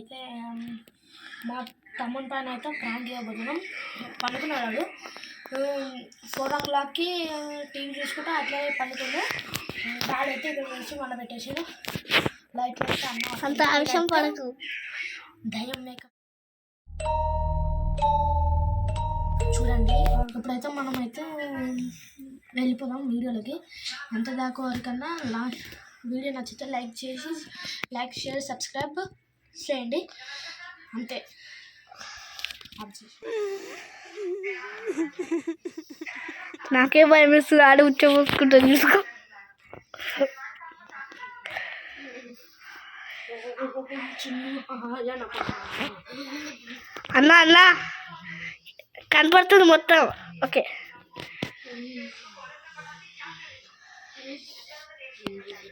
అయితే మా తమ్ముని పైన అయితే ప్రాంక్ చేయబోతున్నాం. పండుకున్నాడు 4 o'clockకి టీవీ చూసుకుంటే అట్లే పండుకుంది. డాడీ అయితే ఇక్కడ వేసి మన పెట్టేసాడు. లైట్లు అయితే అంత ఆవిషం పడకు, దయ్యం మేకప్ చూడండి. ఇప్పుడైతే మనమైతే వెళ్ళిపోదాం వీడియోలోకి. ఎంత దాకా వరకన్నా లాస్ట్ వీడియో నచ్చితే లైక్ షేర్ సబ్స్క్రైబ్ చేయండి అంతే. నాకే భయం వేస్తుంది, ఆడ ఉచ్చబోసుకుంటాను చూసుకో. అన్నా అన్నా కనపడుతుంది మొత్తం. ఓకే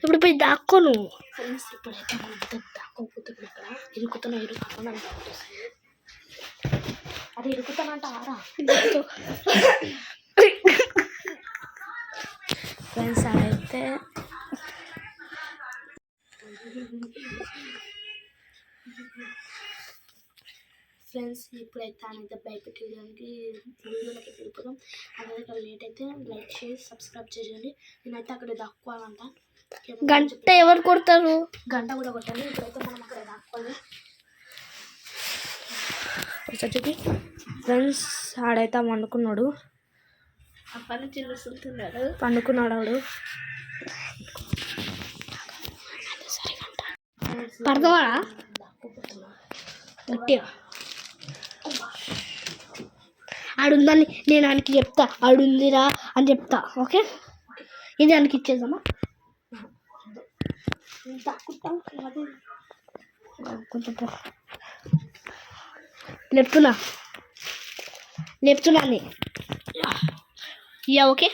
ఇప్పుడు పోయి దాక్కోను. ఫ్రెండ్స్ ఇప్పుడైతే మనం దాక్కోకపోతే ఇక్కడ ఇరుకుతానంట అది ఇరుకుతానంట ఆరా ఫ్రెండ్స్. అదైతే ఫ్రెండ్స్ ఇప్పుడైతే ఆయనైతే భయపెట్టడానికి వీడియోలోకి వెళ్ళిపోదాం. అదే లేట్ అయితే లైక్ చేసి సబ్స్క్రైబ్ చేయండి. నేనైతే అక్కడ దాక్కోవాలంట. గంట ఎవరు కొడతారు? గంట కూడా కొట్టాలి. ఇప్పుడైతే మనం అక్కడ దాక్కోవాలి. ఫ్రెండ్స్ ఆడైతే పండుకున్నాడు. అప్పటి నుంచి చూస్తున్నాడు. పండుకున్నాడు ఆడు. పడతావాడా గట్టిగా? ఆడుందని నేను ఆయనకి చెప్తా, ఆడుందిరా అని చెప్తా. ఓకే ఇది ఆయనకి ఇచ్చేద్దామా? కొంచెం లేపుతున్నా యా ఓకే.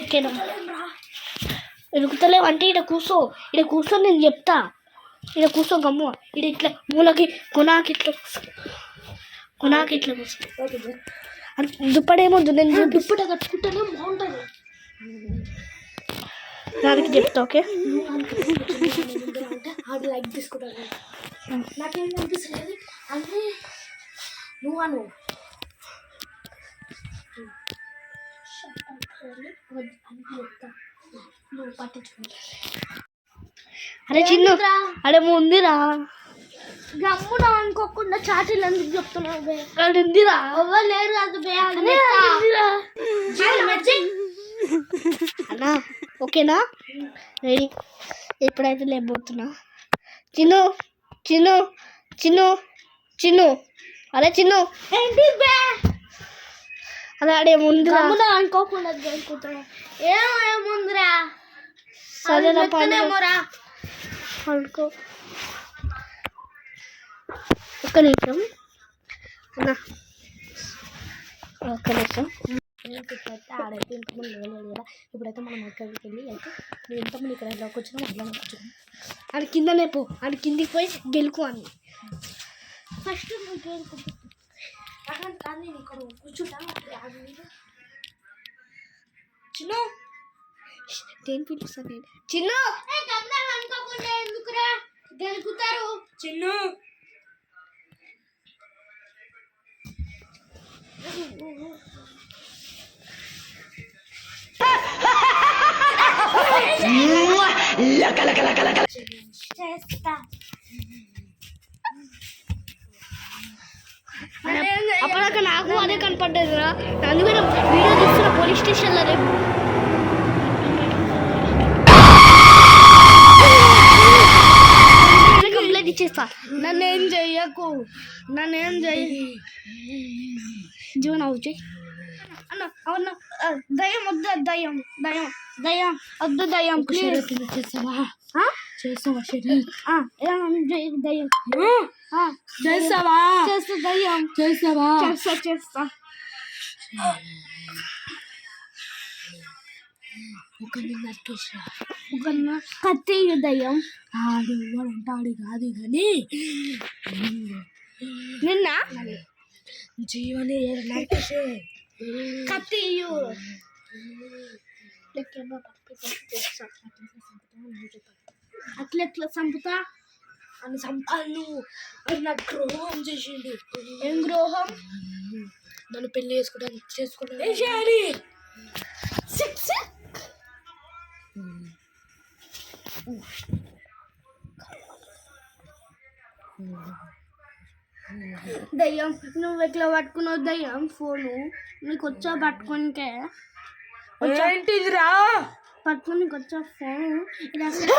ఓకేనా? ఎరుగుతలేవు అంటే ఇక్కడ కూర్చో నేను చెప్తా. ఇక్కడ కూర్చో గమ్ము. ఇక్కడ ఇట్లా మూలకి కొనాకి ఇట్లా కూర్చో. దుప్పడేమొద్దు, నేను దుప్పట కట్టుకుంటేనే బాగుంటుంది. దానికి చెప్తా. ఓకే అది లైక్ తీసుకుంటాను. నాకేం అనిపిస్తుంది అంటే నువ్వు నువ్వు పట్టించుకుంటా. అరే చిన్న అడే ముందురా గమ్మున అనుకోకుండా చాటీలు ఎందుకు చెప్తున్నావు? అది ఉందిరా, ఎవరు లేరు అది అన్నా. ఓకేనా? రెడీ? ఎప్పుడైతే లేకపోతున్నా. చిన్ను చిన్ను చిన్ను చిన్ను అరే చిన్ను ఏంటి అదే ఆడే ముందురా అనుకోకుండా జరుపుతున్నా. ఏముందిరా? సరేనా పనేమోరా అనుకో. ఒక్క నిమిషం అన్నా, ఒక్క నిమిషం. ఇప్పుడైతే ఆడైతే ఇంతకుముందు లేవలేదు కదా. ఇప్పుడైతే మనం ఎక్కడికి వెళ్ళి అయితే నేను ఇంతకుముందు ఇక్కడ ఇలాకి వచ్చినా ఇట్లా కూర్చున్నాం. అది కిందనే పో, అది కిందికి పోయి గెలుకు అని. ఫస్ట్ నువ్వు గెలుకు కానీ నేను ఇక్కడ కూర్చుంటా. చిన్న దేని పిలుస్తాను నేను? చిన్న అనుకోకుండా ఎందుకురా గెలుకుతారు? చిన్న చేస్తా. అప్పటిదాకా నాకు అదే కనపడ్డది రా. అందుకని వీడియో తీస్తున్న పోలీస్ స్టేషన్లో రేపు. కంప్లైంట్ ఇచ్చేస్తా. నన్నేం చెయ్యకు, నన్నేం చెయ్యి. జీవన అవుతాయి అన్న. అవునా దయ్యం వద్దు, దయ్యం దయ్యం దయ్యం వద్దు, దయ్యం చేస్తావా? దయ్యం చేస్తావా? చేస్తా, దయ్యం చేస్తావా? చేస్తా. ఒక నరికేసా కత్తి దయ్యం. ఆడు అంటాడు కాదు కానీ నిన్న జీవని నరికేసే కత్తి చంపుతావు నువ్వు చెప్పాలి. అట్లా చంపుతా. అని చంపాలి నువ్వు. అది నాకు ద్రోహం చేసిండు. ఏం ద్రోహం? నన్ను పెళ్లి చేసుకుంటాను ఏం చేయాలి? దయ్యం నువ్వు ఎట్లా పట్టుకున్నావు దయ్యం ఫోను? నీకు వచ్చా పట్టుకుంటే? ఏంటిదిరా? పట్టుకునికి వచ్చా ఫోను? ఇది అసలు